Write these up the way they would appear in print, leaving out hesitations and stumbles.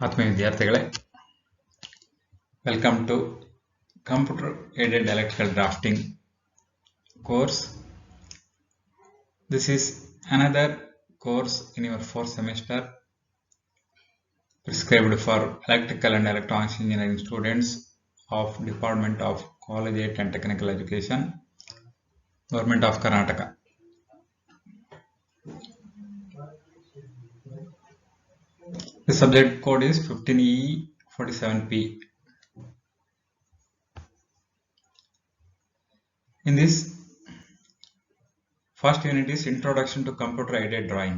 ಆತ್ಮೀಯ ವಿದ್ಯಾರ್ಥಿಗಳೇ, welcome to computer aided electrical drafting course. This is another course in your fourth semester prescribed for electrical and electronics engineering students of Department of Collegiate and Technical Education, Government of Karnataka. The subject code is 15E47P. In this first unit is Introduction to Computer Aided Drawing.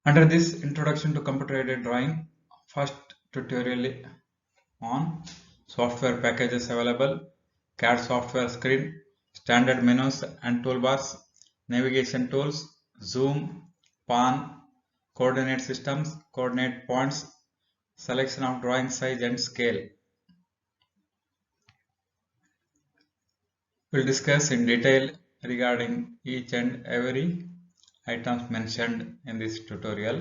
Under this Introduction to Computer Aided Drawing, first tutorial on software packages available, CAD software screen, standard menus and toolbars, navigation tools, zoom, pan, coordinate systems, coordinate points, selection of drawing size and scale. We'll discuss in detail regarding each and every items mentioned in this tutorial.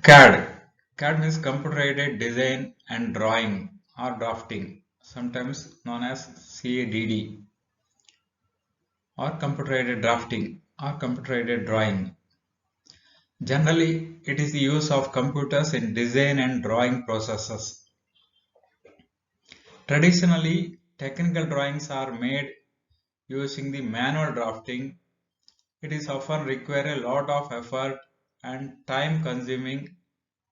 CAD. CAD means computer aided design and drawing or drafting, sometimes known as CADD, or computer aided drafting or computer aided drawing. Generally, it is the use of computers in design and drawing processes. Traditionally, technical drawings are made using the manual drafting. It is often require a lot of effort and time consuming,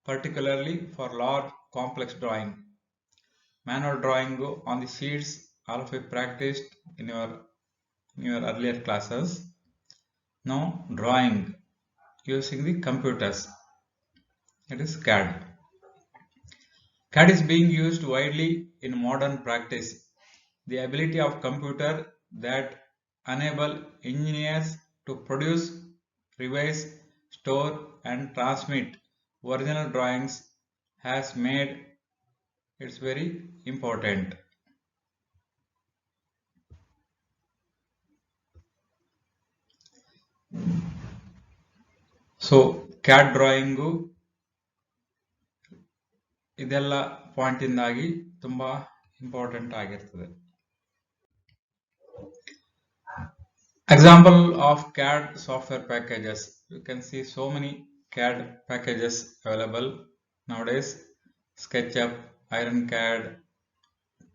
particularly for large complex drawing. Manual drawing on the sheets all of you practiced in your earlier classes. Now drawing using the computers, it is CAD. CAD is being used widely in modern practice. The ability of computer that enable engineers to produce, revise, store and transmit original drawings has made it very important. So CAD drawing ಇದೆಲ್ಲ point ಇಂದಾಗಿ ತುಂಬಾ important ಆಗಿರ್ತದೆ. Example of CAD software packages. You can see so many CAD packages available nowadays. SketchUp, IronCAD,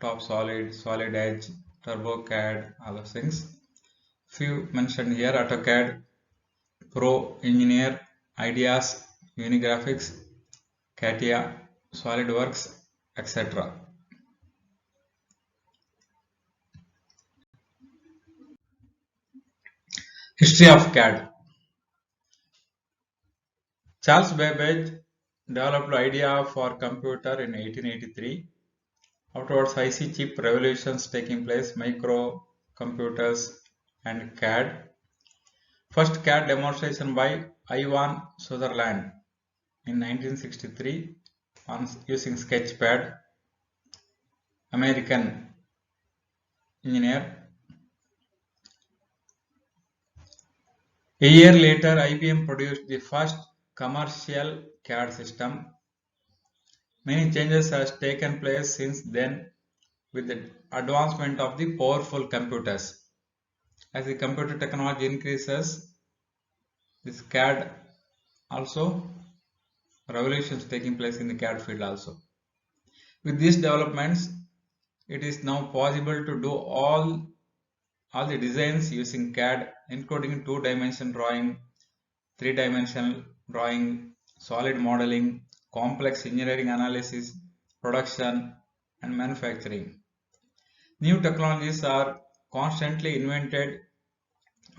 TopSolid, SolidEdge, Edge, TurboCAD, all those things. Few mentioned here: AutoCAD, Pro Engineer, Ideas, Unigraphics, CATIA, SolidWorks, etc. History of CAD. Charles Babbage developed the idea for computer in 1883. Afterwards, IC chip revolutions taking place, microcomputers and CAD. First CAD demonstration by Ivan Sutherland in 1963 on using Sketchpad, American engineer. A year later, IBM produced the first commercial CAD system. Many changes has taken place since then with the advancement of the powerful computers. As the computer technology increases, this CAD also revolutions taking place in the CAD field also. With these developments, it is now possible to do all the designs using CAD, including 2-dimensional drawing, 3-dimensional drawing, solid modeling, complex engineering analysis, production and manufacturing. New technologies are constantly invented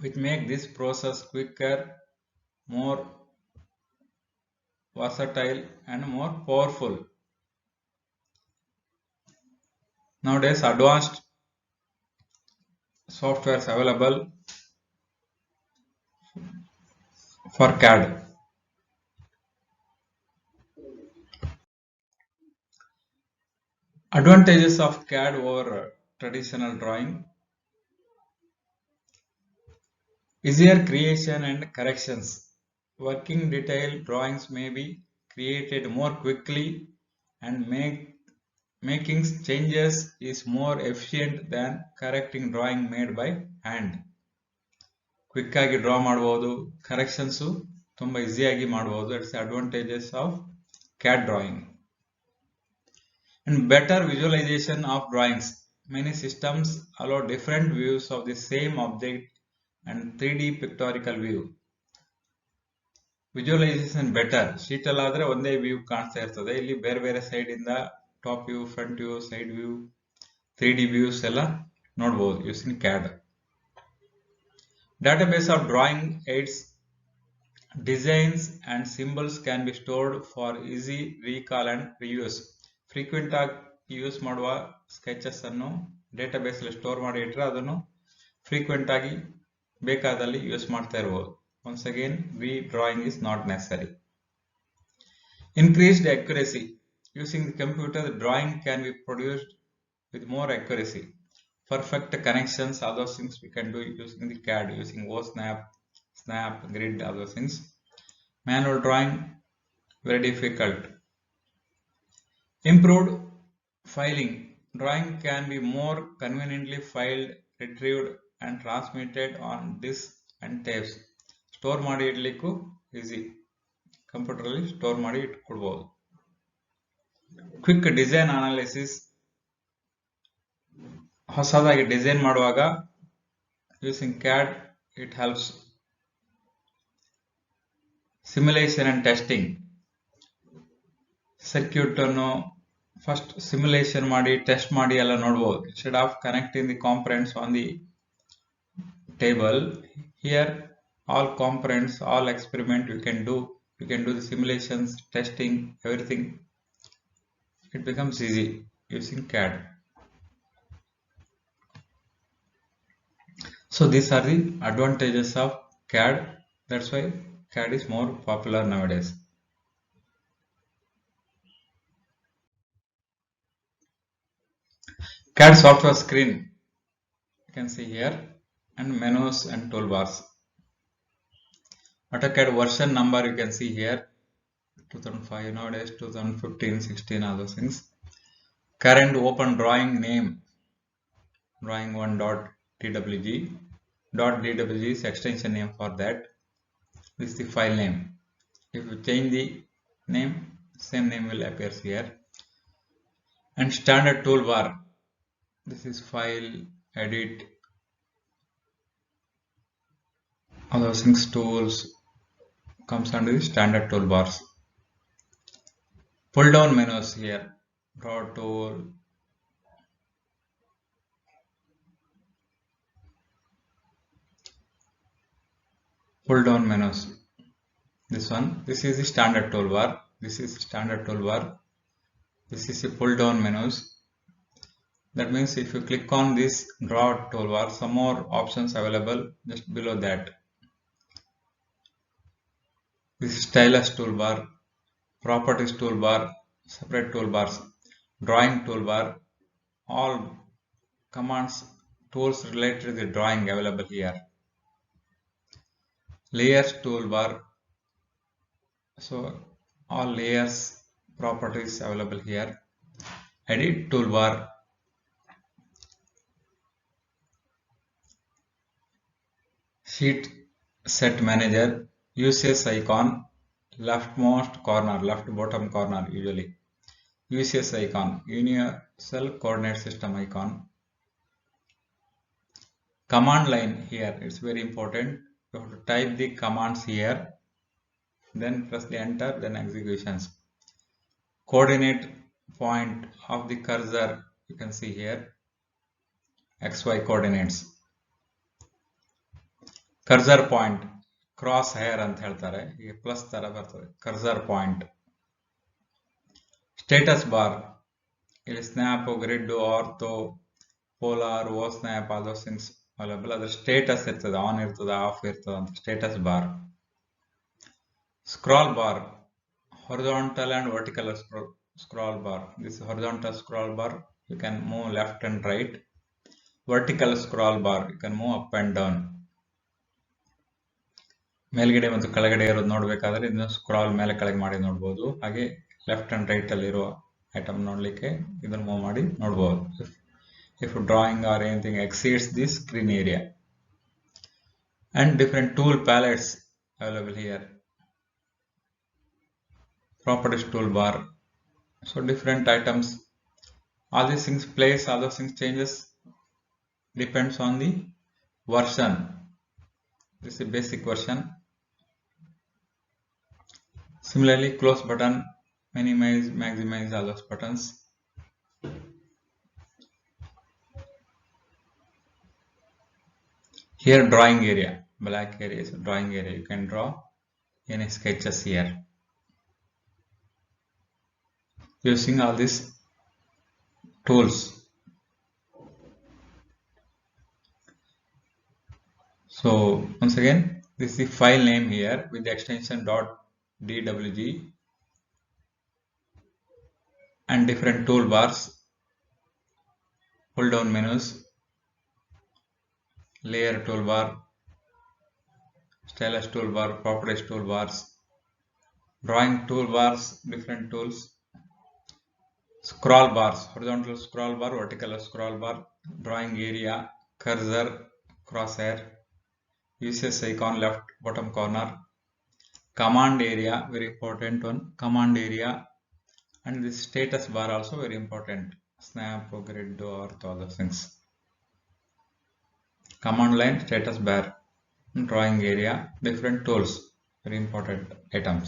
which make this process quicker, more versatile and more powerful. Nowadays, advanced softwares available for CAD. Advantages of CAD over traditional drawing. Easier creation and corrections. Working detail drawings may be created more quickly and making changes is more efficient than correcting drawing made by hand. Quick ಆಗಿ draw ಮಾಡಬಹುದು, corrections ತುಂಬಾ ಈಸಿಯಾಗಿ ಮಾಡಬಹುದು. That's the advantages of CAD drawing. And better visualization of drawings. Many systems allow different views of the same object and 3D pictorial view. Visualisation better. Sheet ಅಲ್ಲಿ ಆದ್ರೆ ಒಂದೇ view ಕಾಣಿಸ್ತಾ ಇರ್ತದೆ. ಇಲ್ಲಿ ಬೇರೆ ಬೇರೆ ಸೈಡ್ ಇಂದ top view, front view, side view, 3D views ಎಲ್ಲ ನೋಡಬಹುದು using CAD. Database of drawing aids, designs and symbols can be stored for easy recall and reuse. Frequent ಆಗಿ ಯೂಸ್ ಮಾಡುವ ಸ್ಕೆಚಸ್ ಅನ್ನು ಡೇಟಾಬೇಸ್ ಅಲ್ಲಿ ಸ್ಟೋರ್ ಮಾಡಿ ಇಟ್ಟರೆ ಅದನ್ನು ಫ್ರೀಕ್ವೆಂಟ್ ಆಗಿ ಬೇಕಾದಲ್ಲಿ ಯೂಸ್ ಮಾಡ್ತಾ ಇರಬಹುದು. Once again, redrawing is not necessary. Increased accuracy. Using the computer, the drawing can be produced with more accuracy. Perfect connections, all those things we can do using the CAD, using OSnap, Snap, Grid, all those things. Manual drawing, very difficult. Improved filing. Drawing can be more conveniently filed, retrieved and transmitted on disks and tapes. Store ಮಾಡಿ ಇಡ್ಲಿಕ್ಕೂ easy, computer ಅಲ್ಲಿ store ಮಾಡಿ ಇಟ್ಕೊಳ್ಬಹುದು. Quick design analysis. ಹೊಸದಾಗಿ design ಮಾಡುವಾಗ using CAD it helps. Simulation and testing. Circuit ಅನ್ನು first simulation ಮಾಡಿ test ಮಾಡಿ ಎಲ್ಲ ನೋಡಬಹುದು. Instead of connecting the components on the table, here all components, all experiment you can do the simulations, testing, everything. It becomes easy using CAD. So these are the advantages of CAD. That's why CAD is more popular nowadays. CAD software screen you can see here, and menus and toolbars. AutoCAD version number you can see here, 2005, nowadays 2015, 16, all those things. Current open drawing name, drawing1.dwg. .dwg is extension name for that. This is the file name. If you change the name, same name will appear here. And standard toolbar. This is file, edit, all those things, tools comes under the standard toolbars. Pull down menus here, draw tool, pull down menus. This one, this is the standard toolbar. This is standard toolbar. This is the pull down menus. That means if you click on this draw toolbar, some more options available just below that. This is stylus toolbar, properties toolbar, separate toolbars, drawing toolbar, all commands, tools related to the drawing available here. Layers toolbar, so all layers, properties available here. Edit toolbar, sheet set manager, uses icon, leftmost corner, left bottom corner usually. Uses icon, universal coordinate system icon. Command line here, it's very important. You have to type the commands here, then press the enter, then executions. Coordinate point of the cursor, you can see here, XY coordinates. Cursor point, cross hair ಅಂತ ಹೇಳ್ತಾರೆ, ಈಗ plus ತರ ಬರ್ತದೆ, cursor point. Status bar, ಇಲ್ಲಿ snap, grid, ortho, polar, O snap, all those things available. ಅದ್ರ status ಇರ್ತದೆ, on ಇರ್ತದೆ, off ಇರ್ತದೆ ಅಂತ. Status bar. Scroll bar, horizontal and vertical scroll bar. This horizontal scroll bar, you can move left and right. vertical scroll bar, you can move up and down. ಮೇಲ್ಗಡೆ ಮತ್ತು ಕೆಳಗಡೆ ಇರೋದು ನೋಡಬೇಕಾದ್ರೆ ಇದನ್ನ ಸ್ಕ್ರಾಲ್ ಮೇಲೆ ಕೆಳಗೆ ಮಾಡಿ ನೋಡಬಹುದು. ಹಾಗೆ ಲೆಫ್ಟ್ ಅಂಡ್ ರೈಟ್ ಅಲ್ಲಿ ಇರುವ ಐಟಮ್ ನೋಡ್ಲಿಕ್ಕೆ ಇದನ್ನ ಮೂವ್ ಮಾಡಿ ನೋಡಬಹುದು. If drawing or anything exceeds the screen area, and different tool palettes available here. Properties toolbar. So different items. All these things place, all those things changes depends on the version. This is the basic version. Similarly, close button, minimize, maximize, all those buttons. Here drawing area, black area is drawing area. You can draw any sketches here using all these tools. So once again, this is the file name here with the extension .dwg and different toolbars, pull down menus, layer toolbar, stylus toolbar, properties toolbars, drawing toolbars, different tools, scroll bars, horizontal scroll bar, vertical scroll bar, drawing area, cursor, crosshair, uses icon left bottom corner, command area, very important one, command area, and this status bar also very important, snap, grid, or all those things. Command line, status bar, drawing area, different tools, very important items.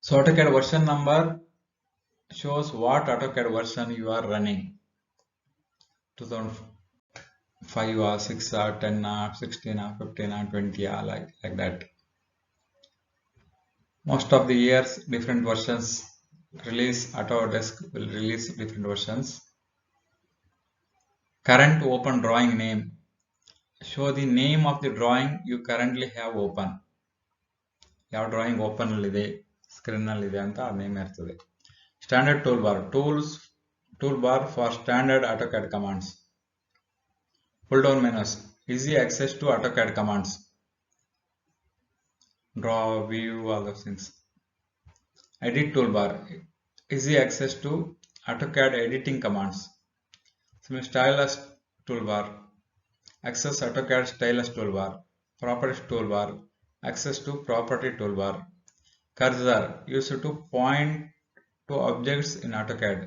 So AutoCAD version number shows what AutoCAD version you are running. 2005 or 6 or 10 or 16 or 15 or 20 or like that. Most of the years different versions release. Autodesk will release different versions. Current open drawing name. Show the name of the drawing you currently have open. ಯಾವ drawing open ಅಲ್ಲಿದೆ, screen ಅಲ್ಲಿ ಇದೆ ಅಂತ name ಇರ್ತದೆ. Standard toolbar, toolbar for standard AutoCAD commands. Pull down menus, easy access to AutoCAD commands. Draw, view, all those things. Edit toolbar, easy access to AutoCAD editing commands. Stylus toolbar, access AutoCAD stylus toolbar. Properties toolbar, access to property toolbar. Cursor, used to point to objects in AutoCAD.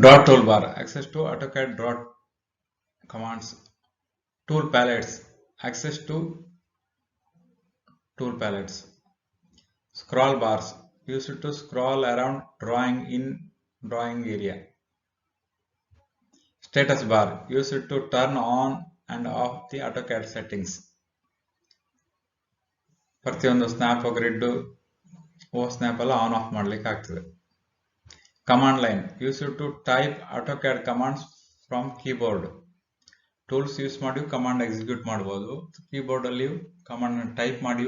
Draw toolbar, access to AutoCAD draw commands. Tool palettes, access to tool palettes. Scroll bars, used to scroll around drawing in drawing area. Status bar, used to turn on and off the AutoCAD settings. ಪ್ರತಿಯೊಂದು snap grid snap ಎಲ್ಲ on off ಮಾಡ್ಲಿಕ್ಕೆ ಆಗ್ತದೆ. Command line, use to type AutoCAD commands from keyboard. Tools use ಮಾಡಿ command execute ಮಾಡಬಹುದು. Keyboard ಅಲ್ಲಿ command type ಮಾಡಿ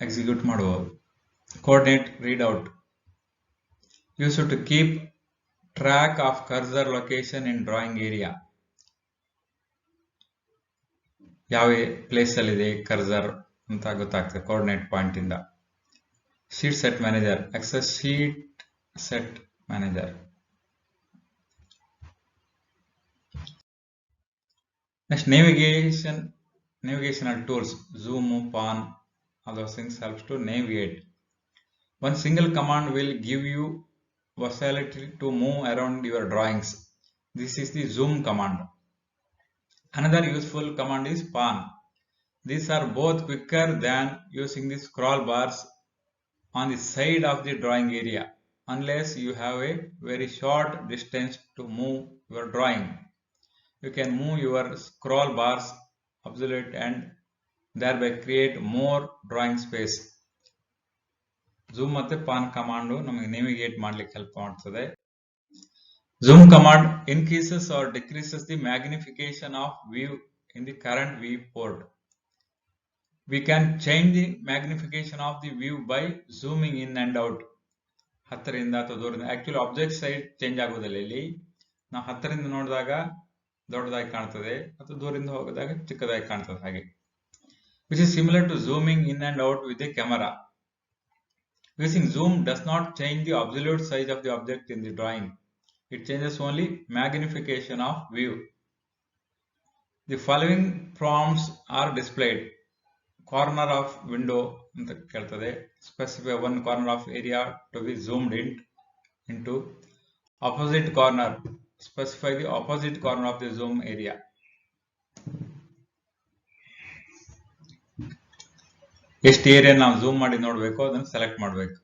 execute ಮಾಡಬಹುದು. Coordinate readout, use to keep track of cursor location in drawing area. ಯಾವ place ಅಲ್ಲಿ ಇದೆ ಕರ್ಸರ್ ಅಂತ ಗೊತ್ತಾಗ್ತದೆ ಕೋಆರ್ಡಿನೇಟ್ ಪಾಯಿಂಟ್ ಇಂದ. Sheet set manager, access sheet set manager. Next navigational tools, zoom, pan, all those things helps to navigate. One single command will give you versatility to move around your drawings. This is the zoom command. Another useful command is pan. These are both quicker than using the scroll bars on the side of the drawing area, unless you have a very short distance to move your drawing. You can move your scroll bars absolute and thereby create more drawing space. Zoom ಮತ್ತೆ pan command ನಮಗೆ navigate ಮಾಡ್ಲಿಕ್ಕೆ help ಮಾಡ್ತದೆ. Zoom command increases or decreases the magnification of view in the current viewport. We can change the magnification of the view by zooming in and out. ಹತ್ತರಿಂದ ಅಥವಾ ದೂರದಿಂದ actually object side change ಆಗೋದಿಲ್ಲ. ಇಲ್ಲಿ ನಾವು ಹತ್ತರಿಂದ ನೋಡಿದಾಗ ದೊಡ್ಡದಾಗಿ ಕಾಣ್ತದೆ ಅಥವಾ ದೂರದಿಂದ ಹೋಗಿದಾಗ ಚಿಕ್ಕದಾಗಿ ಕಾಣ್ತದೆ ಹಾಗೆ. Which is similar to zooming in and out with a camera. Using zoom does not change the absolute size of the object in the drawing. It changes only magnification of view. The following prompts are displayed. Corner of window ಅಂತ ಕೇಳ್ತದೆ. Specify one corner of area to be zoomed into. Opposite corner. Specify the opposite corner of the zoom area. ಎಷ್ಟು area ನಾವು zoom ಮಾಡಿ ನೋಡಬೇಕು ಅದನ್ನು select ಮಾಡಬೇಕು.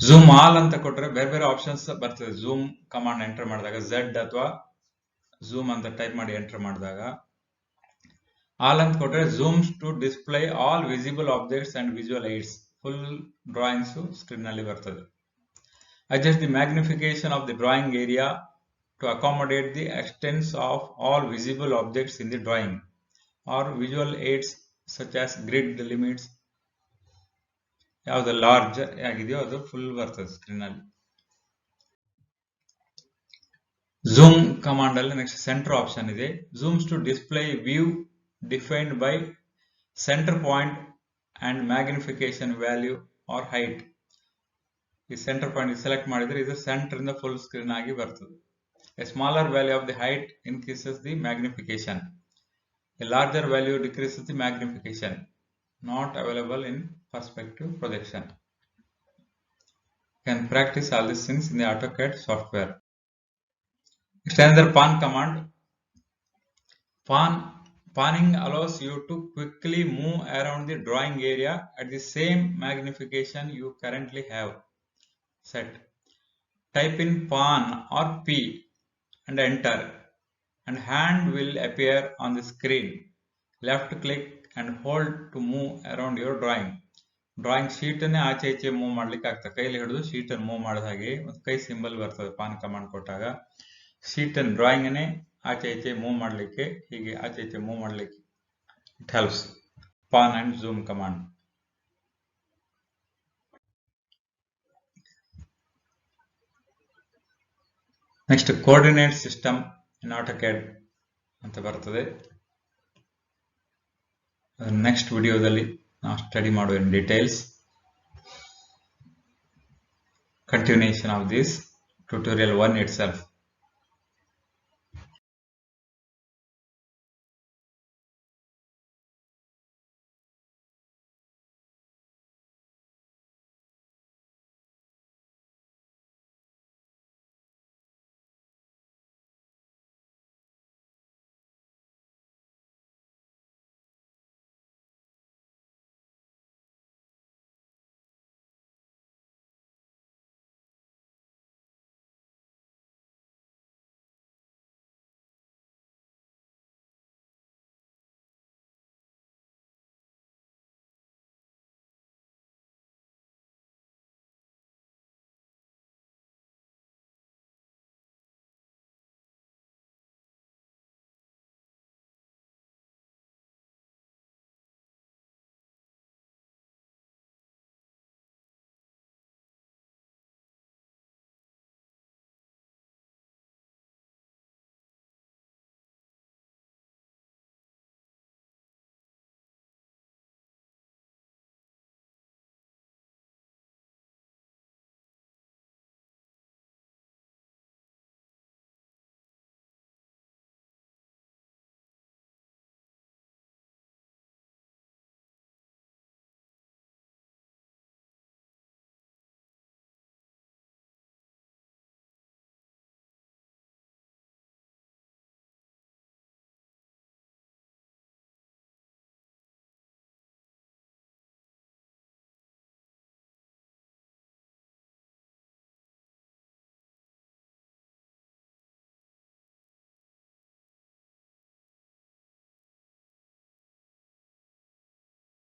Zoom all ಅಂತ ಕೊಟ್ಟರೆ ಬೇರೆ ಬೇರೆ ಆಪ್ಷನ್ಸ್ ಬರ್ತದೆ. ಝೂಮ್ ಕಮಾಂಡ್ ಎಂಟರ್ ಮಾಡಿದಾಗ Z ಅಥವಾ ಝೂಮ್ ಅಂತ ಟೈಪ್ ಮಾಡಿ ಎಂಟರ್ ಮಾಡಿದಾಗ ಆಲ್ ಅಂತ ಕೊಟ್ಟರೆ zooms to display all visible objects and visual aids. Full drawings screen ನಲ್ಲಿ ಬರ್ತದೆ. Adjust the magnification of the drawing area to accommodate the extents of all visible objects in the drawing or visual aids such as grid limits. ಯಾವುದು large ಆಗಿದೆಯೋ ಅದು full ಬರ್ತದೆ screen ಅಲ್ಲಿ. Zoom command ಅಲ್ಲಿ next centre option ಇದೆ. Zooms to display view defined by centre point and magnification value or height. ಈ centre point select ಮಾಡಿದ್ರೆ ಇದು ಸೆಂಟರ್ ಇಂದ ಫುಲ್ ಸ್ಕ್ರೀನ್ ಆಗಿ ಬರ್ತದೆ. A smaller value of the height increases the magnification. A larger value decreases the magnification. Not available in perspective projection. You can practice all these things in the AutoCAD software. Next, another pan command. Panning allows you to quickly move around the drawing area at the same magnification you currently have set. Type in pan or P and enter. And hand will appear on the screen. Left click and hold to move around your drawing. Drawing sheet ಅನ್ನೇ ಆಚೆ ಈಚೆ move ಮಾಡ್ಲಿಕ್ಕೆ ಆಗ್ತದೆ. ಕೈಲಿ ಹಿಡಿದು sheet ಅನ್ನು move ಮಾಡಿದ ಹಾಗೆ ಒಂದು ಕೈ ಸಿಂಬಲ್ ಬರ್ತದೆ ಪಾನ್ ಕಮಾಂಡ್ ಕೊಟ್ಟಾಗ. ಶೀಟ್ ಅನ್ನು ಡ್ರಾಯಿಂಗ್ ಅನ್ನೇ ಆಚೆ ಈಚೆ ಮೂವ್ ಮಾಡ್ಲಿಕ್ಕೆ, ಹೀಗೆ ಆಚೆ ಈಚೆ ಮೂವ್ ಮಾಡ್ಲಿಕ್ಕೆ it helps PAN and zoom command. Next coordinate system in AutoCAD ಅಂತ ಬರ್ತದೆ. ನೆಕ್ಸ್ಟ್ ವಿಡಿಯೋದಲ್ಲಿ ನಾವು ಸ್ಟಡಿ ಮಾಡುವ in details. Continuation of this tutorial 1 itself.